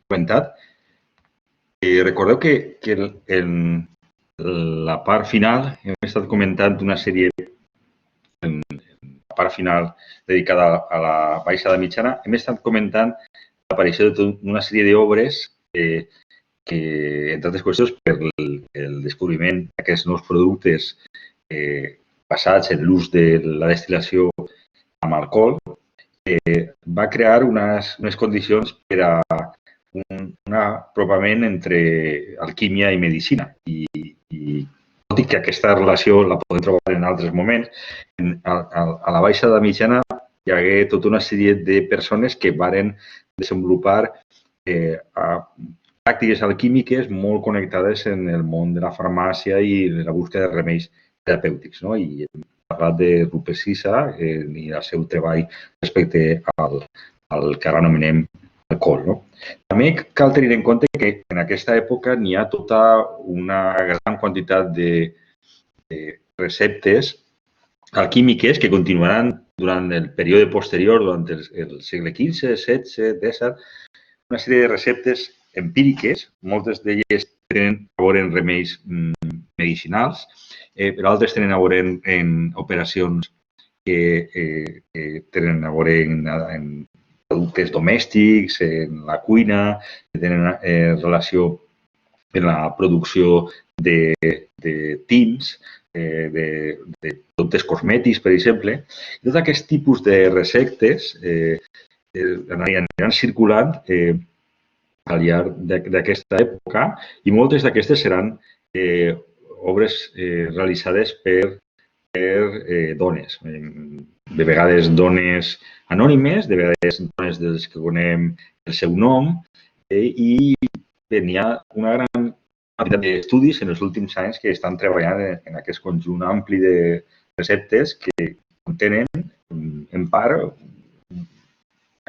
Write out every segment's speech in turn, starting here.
comentat. Recordeu que en la part final hem estat comentant una sèrie, en la part final dedicada a la baixada mitjana, hem estat comentant l'aparició d'una sèrie d'obres que, entre altres qüestions, per el descobriment d'aquests nous productes basats en l'ús de la destil·lació amb alcohol, va crear unes condicions per a un apropament entre alquímia i medicina. I tot i que aquesta relació la podem trobar en altres moments, a la baixada mitjana hi hagué tota una sèrie de persones que varen desenvolupar pràctiques alquímiques molt connectades en el món de la farmàcia i la búsqueda de remeis terapèutics. No? I hem parlat de Rupert Sissa i el seu treball respecte al que ara anomenem alcohol. No? També cal tenir en compte que en aquesta època n'hi ha tota una gran quantitat de receptes alquímiques que continuaran durant el període posterior, durant el segle XV, XVI, XVII, una sèrie de receptes empíriques, moltes d'elles tenen a veure en remeis medicinals, però altres tenen a veure en operacions que tenen a veure en productes domèstics, en la cuina, que tenen relació en la producció de tints, de productes cosmètics, per exemple. I tot aquest tipus de receptes aniran circulant al llarg d'aquesta època i moltes d'aquestes seran obres realitzades per dones. De vegades dones anònimes, de vegades dones dels que conem el seu nom i n'hi ha una gran quantitat d'estudis en els últims anys que estan treballant en aquest conjunt ampli de receptes que contenen en part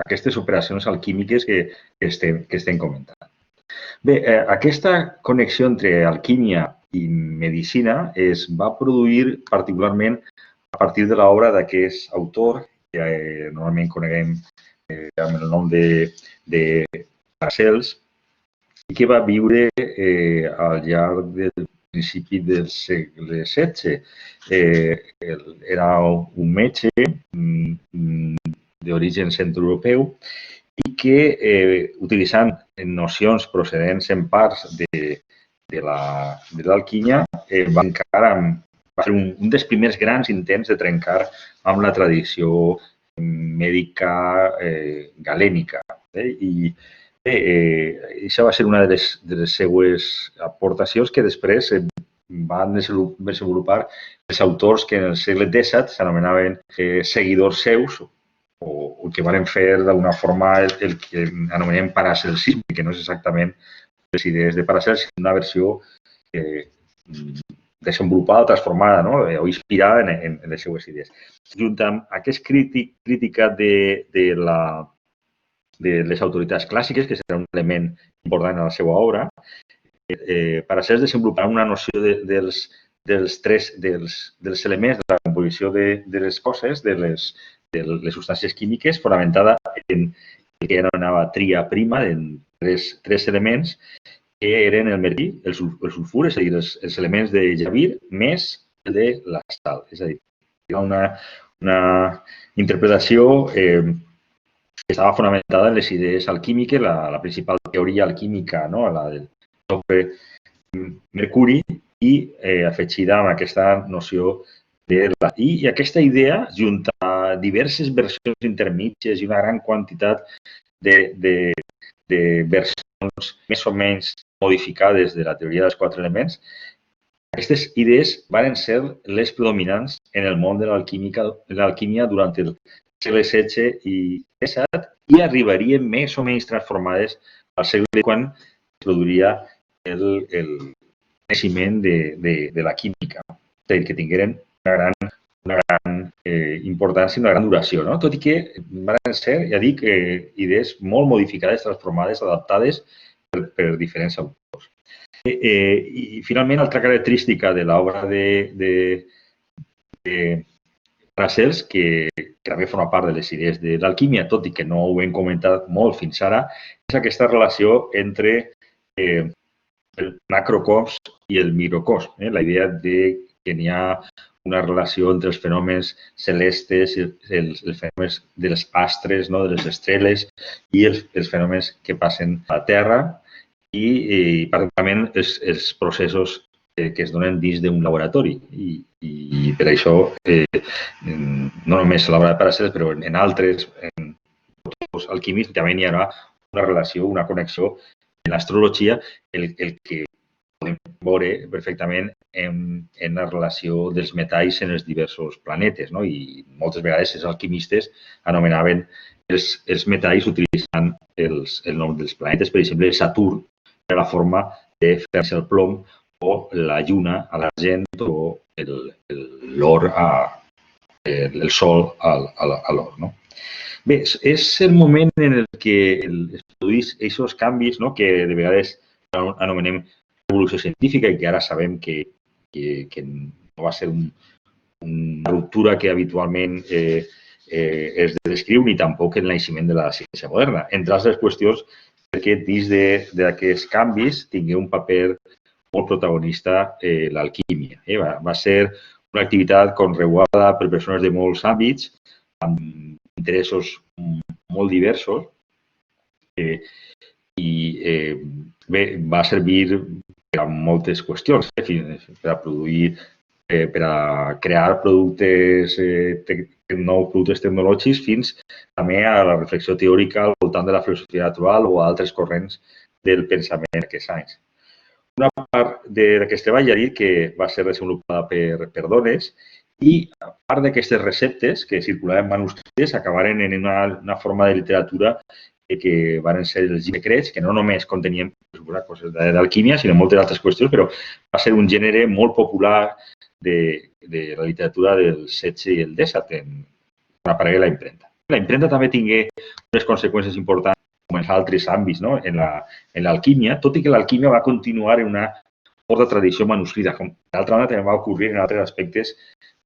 aquestes operacions alquímiques que estem comentant. Bé, aquesta connexió entre alquímia i medicina es va produir particularment a partir de l'obra d'aquest autor, que normalment coneguem amb el nom de Paracels, i que va viure al llarg del principi del segle XVI. Era un metge d'origen centroeuropeu i que, utilitzant nocions procedents en parts de l'alquímia, va fer un dels primers grans intents de trencar amb la tradició mèdica galènica. I això va ser una de les seues aportacions que després van desenvolupar els autors que en el segle XVII s'anomenaven seguidors seus o que van fer d'alguna forma el que anomenem paracelsisme, que no és exactament les idees de Paracels, sinó una versió desenvolupada, transformada, no? O inspirada en les seues idees. Junt amb aquesta crítica de les autoritats clàssiques, que serà un element important en la seva obra, Paracels desenvoluparà una noció dels elements de la composició de les coses, de les substàncies químiques, fonamentada en el que anomenava tria prima, en tres elements, que eren el mercuri, el sulfur, és a dir, els elements de llavir, més el de la sal. És a dir, hi ha una interpretació que estava fonamentada en les idees alquímiques, la principal teoria alquímica, no? La del mercuri, i afegida amb aquesta noció i aquesta idea, junt a diverses versions intermitges i una gran quantitat de versions més o menys modificades de la teoria dels quatre elements, aquestes idees van ser les predominants en el món de l'alquímia durant el segle XVI i XVII i arribarien més o menys transformades al segle quan es produiria el naixement de la química. És a dir, que tingueren una gran importància i una gran duració, no? Tot i que van ser, ja dic, idees molt modificades, transformades, adaptades per diferents autors. I finalment, altra característica de l'obra de Paracels, que també forma part de les idees de l'alquímia, tot i que no ho hem comentat molt fins ara, és aquesta relació entre el macrocosm i el microcosm. La idea de que n'hi ha una relació entre els fenòmens celestes, els fenòmens dels astres, no? De les estrelles, i els fenòmens que passen a la Terra i particularment els processos que es donen dins d'un laboratori. I per això, no només a l'obra de Paracels, però en altres alquimistes també hi haurà una relació, una connexió en l'astrologia, el que podem veure perfectament en la relació dels metalls en els diversos planetes. No? I moltes vegades els alquimistes anomenaven els metalls utilitzant el nom dels planetes. Per exemple, Saturn era la forma de fer-se el plom, o la lluna a l'argent, o l'or, el sol a l'or. No? Bé, és el moment en el que es produeix aquests canvis, no? Que de vegades anomenem revolució científica i que ara sabem que no va ser una ruptura que habitualment es descriu ni tampoc el naixement de la ciència moderna. Entre altres qüestions, perquè dins d'aquests canvis tingué un paper molt protagonista l'alquímia. Va ser una activitat conreguada per persones de molts àmbits, amb interessos molt diversos, i bé, va servir per a moltes qüestions, per a produir, per a crear productes, nous productes tecnològics, fins també a la reflexió teòrica al voltant de la filosofia natural o altres corrents del pensament d'aquests anys. Una part d'aquest treball ja he dit que va ser desenvolupada per dones i a part d'aquestes receptes que circulaven manuscrites acabaren en una forma de literatura que van ser els secrets, que no només contenien coses d'alquímia, sinó moltes altres qüestions, però va ser un gènere molt popular de la literatura del XVI i el XVII, quan aparegué la impremta. La impremta també tingué unes conseqüències importants com en altres àmbits, no? En l'alquímia, tot i que l'alquímia va continuar en una forta tradició manuscrita. D'altra banda, també va ocorrir en altres aspectes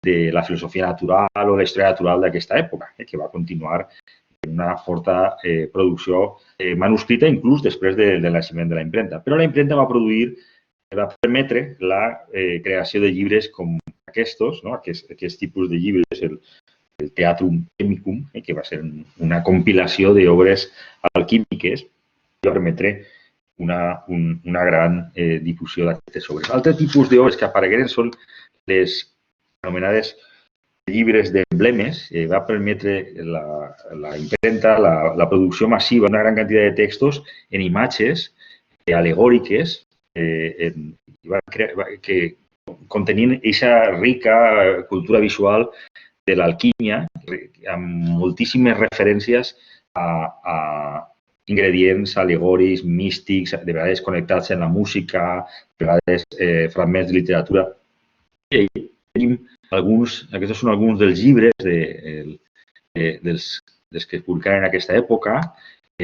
de la filosofia natural o la història natural d'aquesta època, que va continuar en una forta producció manuscrita, inclús després del naixement de la impremta. Però la impremta va permetre la creació de llibres com aquests, no? Aquest tipus de llibres, el Theatrum Chemicum, que va ser una compilació d'obres alquímiques que va permetre una gran difusió d'aquestes obres. Altres tipus d'obres que aparegueren són les anomenades llibres d'emblemes. Va permetre la impremta, la producció massiva d'una gran quantitat de textos en imatges alegòriques que contenien aquesta rica cultura visual de l'alquímia, amb moltíssimes referències a ingredients alegòrics, místics, de vegades connectats amb la música, de vegades fragments de literatura. I tenim aquests són alguns dels llibres dels que es publicaren en aquesta època.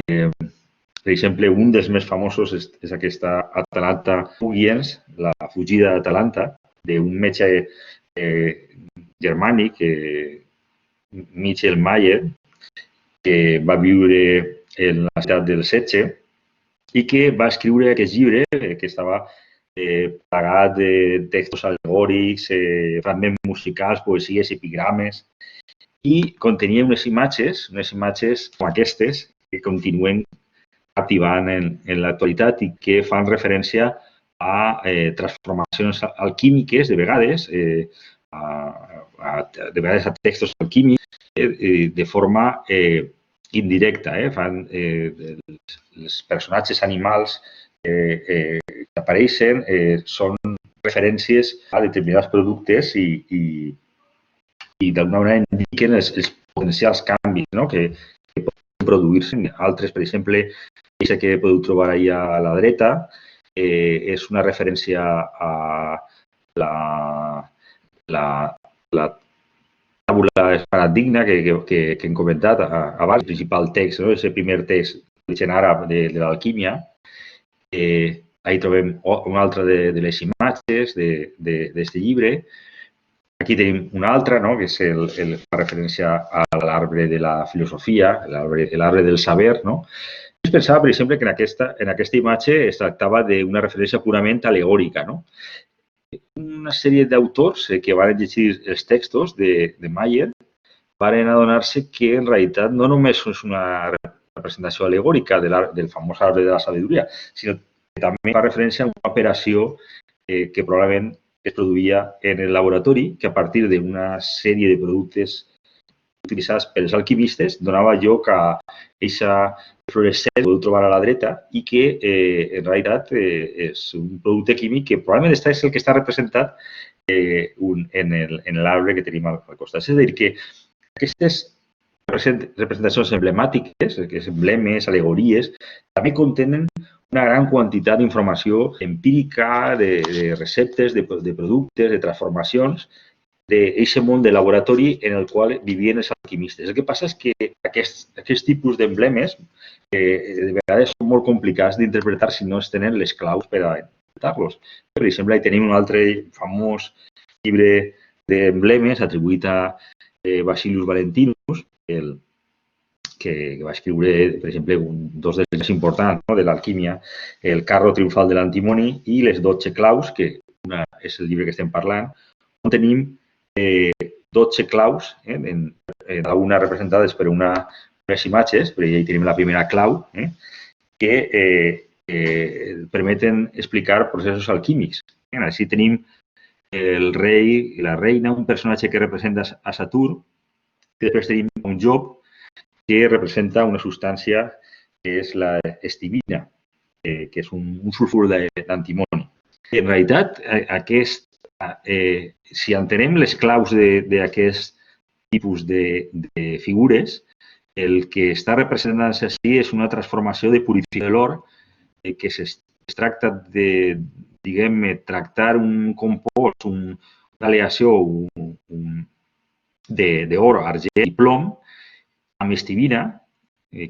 Per exemple, un dels més famosos és aquesta Atalanta Fugiens, la fugida d'Atalanta, d'un metge germànic, Michel Mayer, que va viure en la ciutat del Setge i que va escriure aquest llibre que estava plagat de textos alegòrics, fragments musicals, poesies, epigrames, i contenia unes imatges com aquestes que continuen captivant en l'actualitat i que fan referència a transformacions alquímiques, de vegades a textos alquímics, de forma indirecta. Els personatges animals que apareixen són referències a determinats productes i d'alguna manera indiquen els potencials canvis que poden produir-se. Altres, per exemple, aquesta que podeu trobar allà a la dreta, és una referència a la tàbula paradigna que hem comentat abans, el principal text, és el primer text d'origen àrab de l'alquímia. Ahí trobem una altra de les imatges d'aquest llibre. Aquí tenim una altra, no?, que és fa referència a l'arbre de la filosofia, l'arbre del saber, no? Jo pensava, per exemple, que en aquesta imatge es tractava d'una referència purament alegòrica, no? Una sèrie d'autors que van llegir els textos de Mayer van adonar-se que en realitat no només és una representació alegòrica del famós arbre de la sabidoria, sinó que també fa referència a una operació que probablement es produïa en el laboratori, que a partir d'una sèrie de productes utilitzats pels alquimistes donava lloc a aquesta fluorescència que podeu trobar a la dreta i que en realitat és un producte químic que probablement és el que està representat en l'arbre que tenim al costat. És a dir, que aquestes representacions emblemàtiques, aquests emblemes, al·legories, també contenen una gran quantitat d'informació empírica, de receptes, de productes, de transformacions, d'aquest món de laboratori en el qual vivien els alquimistes. El que passa és que aquests tipus d'emblemes de vegades són molt complicats d'interpretar si no es tenen les claus per a interpretar-los. Per exemple, hi tenim un altre famós llibre d'emblemes atribuït a Basilius Valentinus, que va escriure, per exemple, dos dels més importants de l'alquímia, el Carro triomfal de l'antimoni i les 12 claus, que és el llibre que estem parlant, on tenim 12 claus, una representades per unes imatges, per allà hi tenim la primera clau, que permeten explicar processos alquímics. Així tenim el rei i la reina, un personatge que representa a Saturn, i després tenim un Job que representa una substància que és la estivina, que és un sulfur d'antimoni. En realitat, si entenem les claus d'aquest tipus de figures, el que està representant així és una transformació de purificació de l'or, que es tracta de, diguem-ne, tractar un compost, una aleació d'or, argent i plom amb estivina,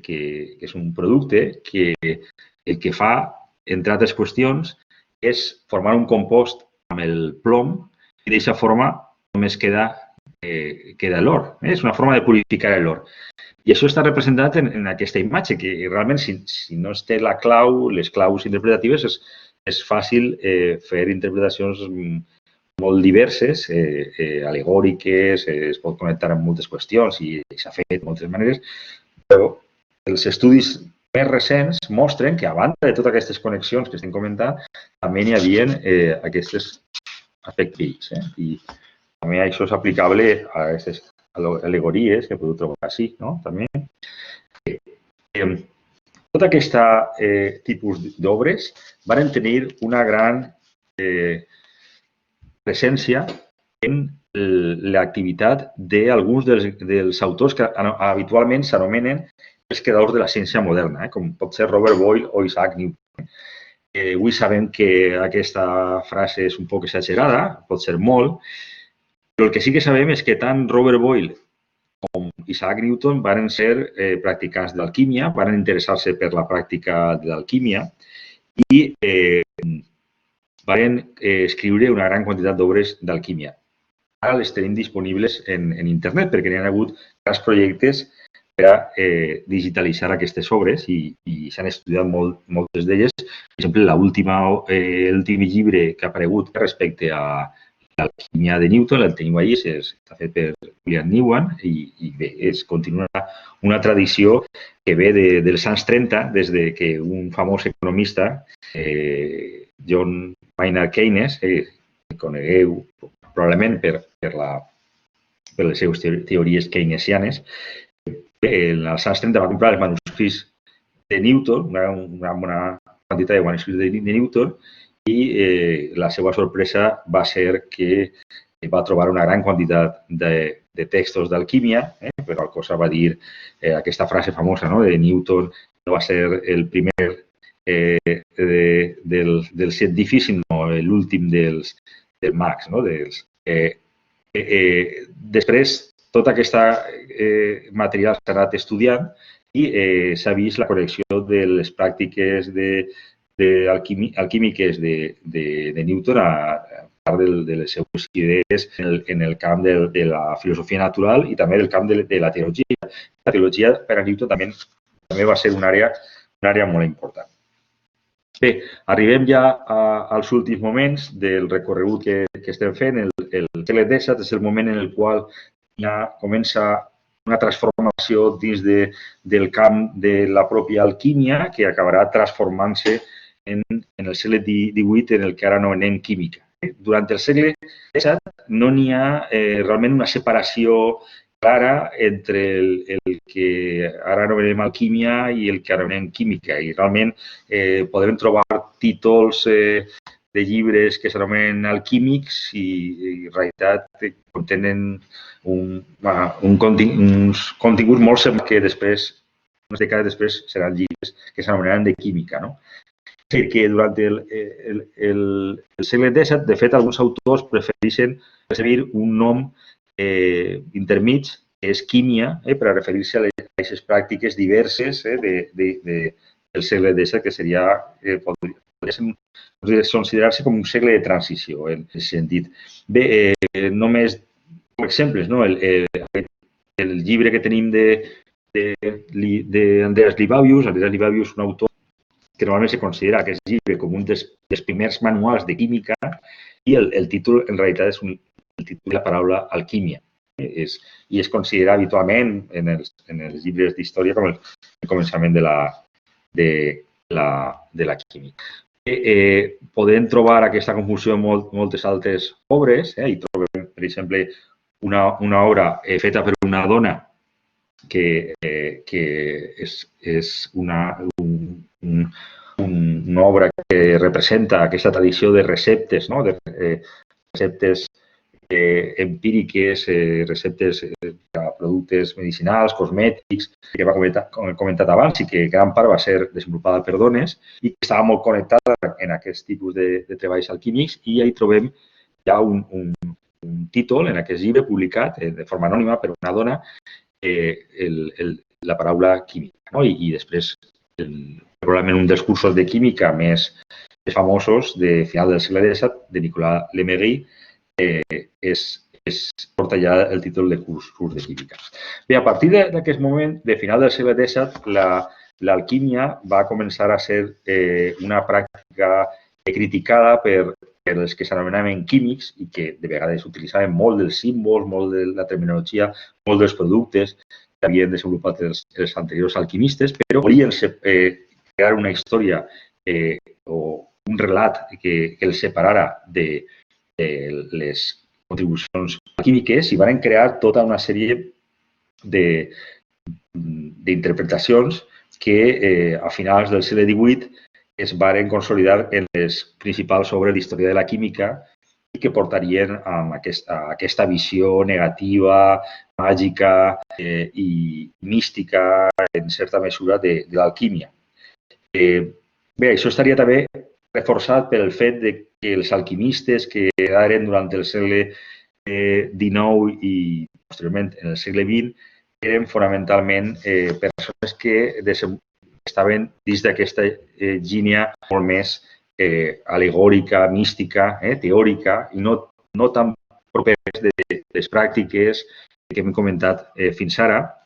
que és un producte que el que fa, entre altres qüestions, és formar un compost amb el plom i d'aquesta forma només queda l'or. És una forma de purificar l'or. I això està representat en aquesta imatge, que realment si no es té la clau, les claus interpretatives, és fàcil fer interpretacions molt diverses, alegòriques, es pot connectar amb moltes qüestions i s'ha fet de moltes maneres, però els estudis més recents mostren que a banda de totes aquestes connexions que estem comentant, també n'hi havia aquests aspectes. I també això és aplicable a aquestes al·legories que podeu trobar així, també. Tot aquest tipus d'obres van tenir una gran presència en l'activitat d'alguns dels autors que habitualment s'anomenen els creadors de la ciència moderna, com pot ser Robert Boyle o Isaac Newton. Avui sabem que aquesta frase és un poc exagerada, pot ser molt, però el que sí que sabem és que tant Robert Boyle com Isaac Newton van ser practicants de l'alquímia, van interessar-se per la pràctica de l'alquímia i van escriure una gran quantitat d'obres d'alquímia. Ara les tenim disponibles en internet perquè n'hi ha hagut grans projectes per a digitalitzar aquestes obres i s'han estudiat moltes d'elles. Per exemple, l'últim llibre que ha aparegut respecte a l'alquímia de Newton, el tenim allí, està fet per William Newan i bé, continua una tradició que ve dels anys 30, des que un famós economista, John Maynard Keynes, que conegueu probablement per les seves teories keynesianes, als anys 30 va comprar els manuscrits de Newton, una bona quantitat de manuscrits de Newton, i la seva sorpresa va ser que va trobar una gran quantitat de textos d'alquímia, però la cosa va dir aquesta frase famosa de Newton, no va ser el primer dels científics, sinó l'últim dels mags. Després, tot aquest material s'ha anat estudiant i s'ha vist la connexió de les pràctiques alquímiques de Newton part de les seves idees en el camp de la filosofia natural i també del camp de la teologia. La teologia per a Newton també va ser una àrea molt important. Bé, arribem ja als últims moments del recorregut que estem fent. El segle XVII és el moment en el qual ja comença una transformació dins del camp de la pròpia alquímia que acabarà transformant-se en el segle XVIII, en el que ara anomenem química. Durant el segle XVII no n'hi ha realment una separació clara entre el que ara anomenem alquímia i el que anomenem química. I realment podem trobar títols de llibres que s'anomenen alquímics i en realitat contenen uns continguts molt semblants que després, unes dècades després, seran llibres que s'anomenaran de química, no? És a dir, que durant el segle XVII, de fet, alguns autors prefereixen servir un nom intermig, que és químia, per a referir-se a aquestes pràctiques diverses del segle XVII, que podria considerar-se com un segle de transició, en aquest sentit. Bé, només com exemples, no? El llibre que tenim d'Andreas Libavius. Andreas Libavius, un autor que normalment se considera aquest llibre com un dels primers manuals de química i el títol en realitat és el títol de la paraula alquímia. I es considera habitualment en els llibres d'història com el començament de la química. Podem trobar aquesta confusió en moltes altres obres. Hi trobem, per exemple, una obra feta per una dona que és una obra que representa aquesta tradició de receptes, de receptes empíriques, receptes de productes medicinals, cosmètics, que hem comentat abans i que gran part va ser desenvolupada per dones i que estava molt connectada en aquest tipus de treballs alquímics i hi trobem ja un títol en aquest llibre publicat de forma anònima per una dona, la paraula química. I després, probablement un dels cursos de química més famosos de final del segle XVII, de Nicolas Lemery, porta ja el títol de curs de química. Bé, a partir d'aquest moment, de final del segle XVII, l'alquímia va començar a ser una pràctica criticada per els que s'anomenaven químics i que de vegades utilitzaven molt dels símbols, molt de la terminologia, molt dels productes que havien desenvolupat els anteriors alquimistes, però volien crear una història o un relat que els separara de les contribucions químiques i van crear tota una sèrie d'interpretacions que a finals del segle XVIII es van consolidar en les principals obres d'història de la química i que portarien a aquesta visió negativa, màgica i mística, en certa mesura, de l'alquímia. Bé, això estaria també reforçat pel fet que els alquimistes que eren durant el segle XIX i posteriorment en el segle XX eren fonamentalment persones que estaven dins d'aquesta línia molt més al·legòrica, mística, teòrica i no tan properes de les pràctiques que hem comentat fins ara,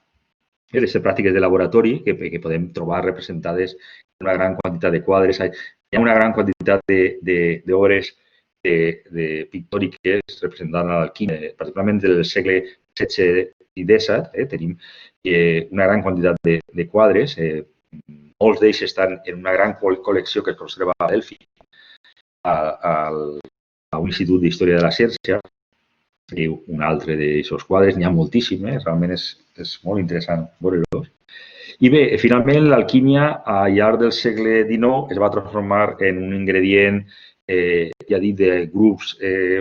les pràctiques de laboratori que podem trobar representades en una gran quantitat de quadres. Hi ha una gran quantitat d'obres pictòriques representant l'alquímia, particularment del segle XVI i XVII. Tenim una gran quantitat de quadres. Molts d'ells estan en una gran col·lecció que es conserva a Delphi, a un institut d'història de la ciència. Un altre d'aquests quadres, n'hi ha moltíssims, realment és molt interessant veure-los. I bé, finalment, l'alquímia al llarg del segle XIX es va transformar en un ingredient, ja dit, de grups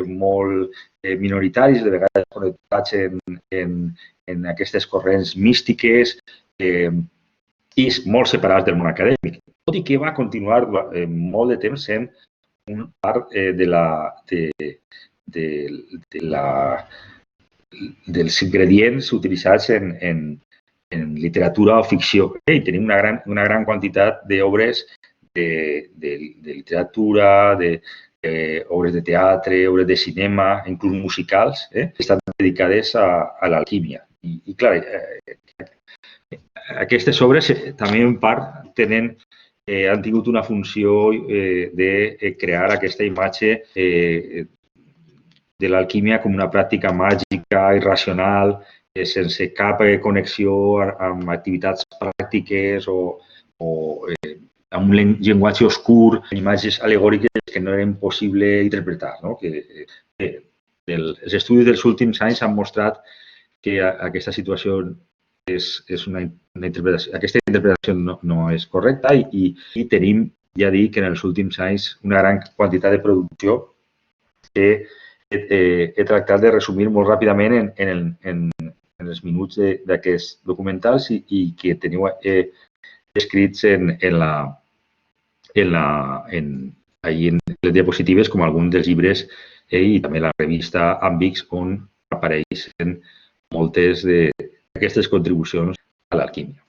molt minoritaris, de vegades connectats en aquestes corrents místiques i molt separats del món acadèmic, tot i que va continuar molt de temps sent una part dels ingredients utilitzats en literatura o ficció. I tenim una gran quantitat d'obres de literatura, de obres de teatre, obres de cinema, inclús musicals, estan dedicades a l'alquímia. I clar, aquestes obres també en part han tingut una funció de crear aquesta imatge de l'alquímia com una pràctica màgica, irracional, sense cap connexió amb activitats pràctiques o amb un llenguatge obscur, imatges alegòriques que no eren possible interpretar. Els estudis dels últims anys han mostrat que aquesta situació és una interpretació, aquesta interpretació no és correcta i tenim, ja dic, en els últims anys una gran quantitat de producció que he tractat de resumir molt ràpidament en els minuts d'aquests documentals i que teniu escrits en les diapositives com alguns dels llibres i també la revista Àmbix on apareixen moltes d'aquestes contribucions a l'alquímia.